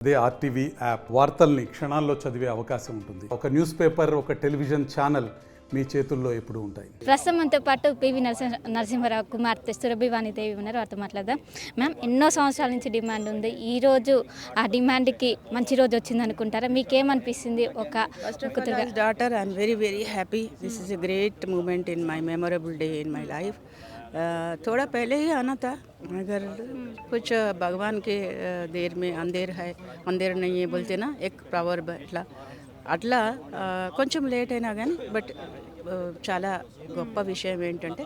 అదే RTV app వార్తల్ని క్షణాల్లో చదివే అవకాశం ఉంటుంది. ఒక న్యూస్ పేపర్, ఒక టెలివిజన్ ఛానల్ మీ చేతుల్లో ఎప్పుడు ఉంటాయి. ప్రస్తుతం మనతో పాటు పివి నరసింహారావు కుమార్తె సురభి వాణిదేవి ఉన్నారు. వారితో మాట్లాడదాం. మ్యామ్, ఎన్నో సంవత్సరాల నుంచి డిమాండ్ ఉంది. ఈ రోజు ఆ డిమాండ్కి మంచి రోజు వచ్చింది అనుకుంటారా? మీకేమనిపిస్తుంది? daughter, I'm very very happy. This is a great moment in my memorable day in my life. थोड़ा पहले ही आना था मगर कुछ भगवान के देर में अंधेर है, अंधेर नहीं है बोलते ना, एक प्रवर्ब అట్లా అట్లా కొంచెం లేట్ అయినా కానీ బట్ చాలా గొప్ప విషయం ఏంటంటే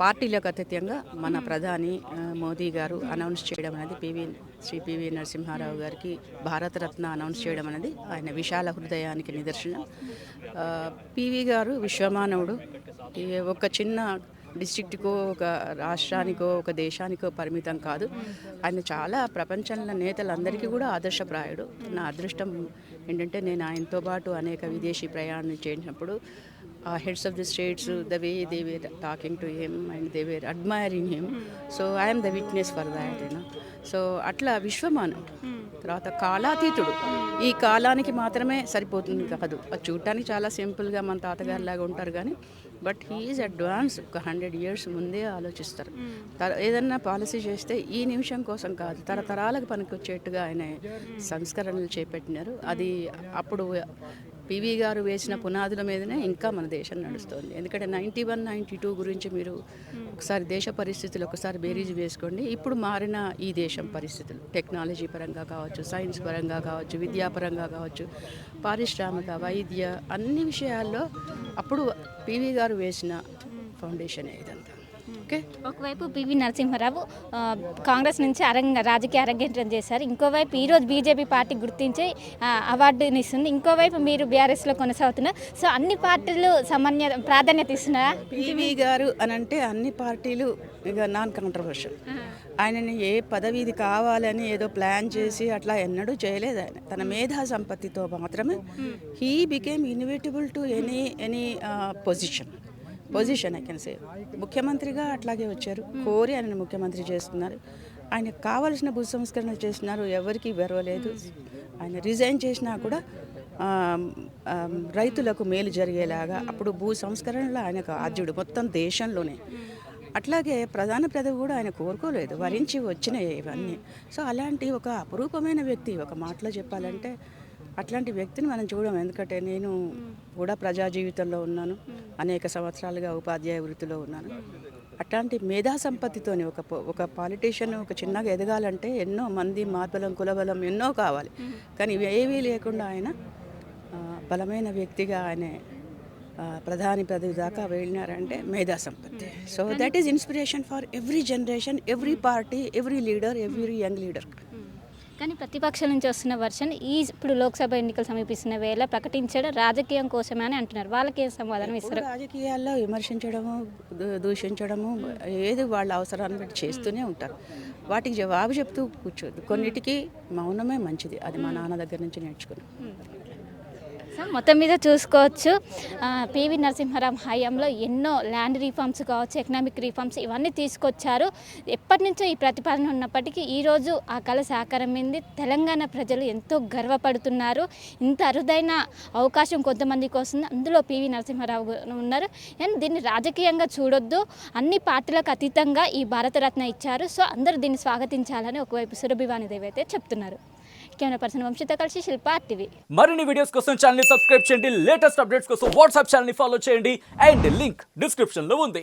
పార్టీలకు అతీతంగా మన ప్రధాని మోదీ గారు అనౌన్స్ చేయడం అనేది శ్రీ పివి నరసింహారావు గారికి భారతరత్న అనౌన్స్ చేయడం అనేది ఆయన విశాల హృదయానికి నిదర్శనం. పివి గారు విశ్వమానవుడు. ఒక చిన్న డిస్ట్రిక్ట్కో, ఒక రాష్ట్రానికో, ఒక దేశానికో పరిమితం కాదు. ఆయన చాలా ప్రపంచంలో నేతలందరికీ కూడా ఆదర్శప్రాయుడు. నా అదృష్టం ఏంటంటే నేను ఆయనతో పాటు అనేక విదేశీ ప్రయాణం చేసినప్పుడు heads of the states, the way they were talking to him and they were admiring him. So I'm the witness for that. So అట్లా విశ్వమానవుడు. తర్వాత కాలాతీతుడు. ఈ కాలానికి మాత్రమే సరిపోతుంది కాదు. అది చూడటానికి చాలా సింపుల్గా మన తాతగారిలాగా ఉంటారు కానీ బట్ హీఈస్ అడ్వాన్స్. ఒక 100 years ముందే ఆలోచిస్తారు. ఏదన్నా పాలసీ చేస్తే ఈ నిమిషం కోసం కాదు, తరతరాలకు పనికొచ్చేట్టుగా ఆయన సంస్కరణలు చేపట్టినారు. అది అప్పుడు పివి గారు వేసిన పునాదుల మీదనే ఇంకా మన దేశం నడుస్తుంది. ఎందుకంటే 91, 92 గురించి మీరు ఒకసారి దేశ పరిస్థితులు ఒకసారి బేరీజు వేసుకోండి. ఇప్పుడు మారిన ఈ దేశం పరిస్థితులు టెక్నాలజీ పరంగా కావచ్చు, సైన్స్ పరంగా కావచ్చు, విద్యాపరంగా కావచ్చు, పారిశ్రామిక, వైద్య అన్ని విషయాల్లో అప్పుడు పివి గారు వేసిన ఫౌండేషన్ ఇదంతా. ఓకే, ఒకవైపు పివి నరసింహారావు కాంగ్రెస్ నుంచి రాజకీయ అరంగేట్రం చేశారు. ఇంకోవైపు ఈరోజు బీజేపీ పార్టీ గుర్తించి అవార్డుని ఇస్తుంది. ఇంకోవైపు మీరు బీఆర్ఎస్లో కొనసాగుతున్నారు. సో అన్ని పార్టీలు ప్రాధాన్యత ఇస్తున్నారా? పివి గారు అని అంటే అన్ని పార్టీలు ఇక నాన్ కాంట్రవర్షియల్. ఆయనని ఏ పదవి ఇది కావాలని ఏదో ప్లాన్ చేసి అట్లా ఎన్నడూ చేయలేదు. ఆయన తన మేధా సంపత్తితో మాత్రమే he became inevitable to any position I can say. ముఖ్యమంత్రిగా అట్లాగే వచ్చారు, కోరి ఆయనను ముఖ్యమంత్రి చేస్తున్నారు. ఆయనకు కావలసిన భూ సంస్కరణ చేస్తున్నారు, ఎవరికి వెరవలేదు. ఆయన రిజైన్ చేసినా కూడా రైతులకు మేలు జరిగేలాగా అప్పుడు భూ సంస్కరణలో ఆయనకు ఆద్యుడు మొత్తం దేశంలోనే. అట్లాగే ప్రధాన పదవి కూడా ఆయన కోరుకోలేదు, వరించి వచ్చినాయి ఇవన్నీ. సో అలాంటి ఒక అపురూపమైన వ్యక్తి, ఒక మాటలో చెప్పాలంటే అట్లాంటి వ్యక్తిని మనం చూడము. ఎందుకంటే నేను కూడా ప్రజా జీవితంలో ఉన్నాను, అనేక సంవత్సరాలుగా ఉపాధ్యాయ వృత్తిలో ఉన్నాను. అట్లాంటి మేధా సంపత్తితోని ఒక పాలిటీషియన్ ఒక చిన్నగా ఎదగాలంటే ఎన్నో మంది, మార్బలం, కులబలం ఎన్నో కావాలి. కానీ ఇవి ఏవీ లేకుండా ఆయన బలమైన వ్యక్తిగా ఆయన ప్రధాని పదవి దాకా వెళ్ళినారంటే మేధా సంపత్తి. So that is inspiration for every generation, every party, every leader, every young leader. కానీ ప్రతిపక్షాల నుంచి వస్తున్న వర్షన్ ఇప్పుడు లోక్సభ ఎన్నికలు సమీపిస్తున్న వేళ ప్రకటించడం రాజకీయం కోసమే అని అంటున్నారు. వాళ్ళకి ఏం సమాధానం ఇస్తారు? రాజకీయాల్లో విమర్శించడము, దూషించడము ఏది వాళ్ళ అవసరాన్ని బట్టి చేస్తూనే ఉంటారు. వాటికి జవాబు చెప్తూ కూర్చోద్దు. కొన్నిటికి మౌనమే మంచిది. అది మా నాన్న దగ్గర నుంచి నేర్చుకున్నాం. సో మొత్తం మీద చూసుకోవచ్చు, పివి నరసింహారావు హయాంలో ఎన్నో ల్యాండ్ రిఫార్మ్స్ కావచ్చు, ఎకనామిక్ రిఫార్మ్స్ ఇవన్నీ తీసుకొచ్చారు. ఎప్పటి నుంచో ఈ ప్రతిపాదన ఉన్నప్పటికీ ఈరోజు ఆ కళ సాకారమైంది. తెలంగాణ ప్రజలు ఎంతో గర్వపడుతున్నారు. ఇంత అరుదైన అవకాశం కొంతమందికి వస్తుంది, అందులో పివి నరసింహారావు ఉన్నారు. అండ్ దీన్ని రాజకీయంగా చూడొద్దు, అన్ని పార్టీలకు అతీతంగా ఈ భారతరత్న ఇచ్చారు. సో అందరూ దీన్ని స్వాగతించాలని ఒకవైపు సురభి వాణిదేవి అయితే చెప్తున్నారు. కెమెరా పర్సన్ వంశీతో కలిసి శిల్ప టీవీ. మరిన్ని వీడియోస్ కోసం ఛానల్ ని సబ్స్క్రైబ్ చేయండి. లేటెస్ట్ అప్డేట్స్ కోసం వాట్సాప్ ఛానల్ ని ఫాలో చేయండి. అండ్ లింక్ డిస్క్రిప్షన్ లో ఉంది.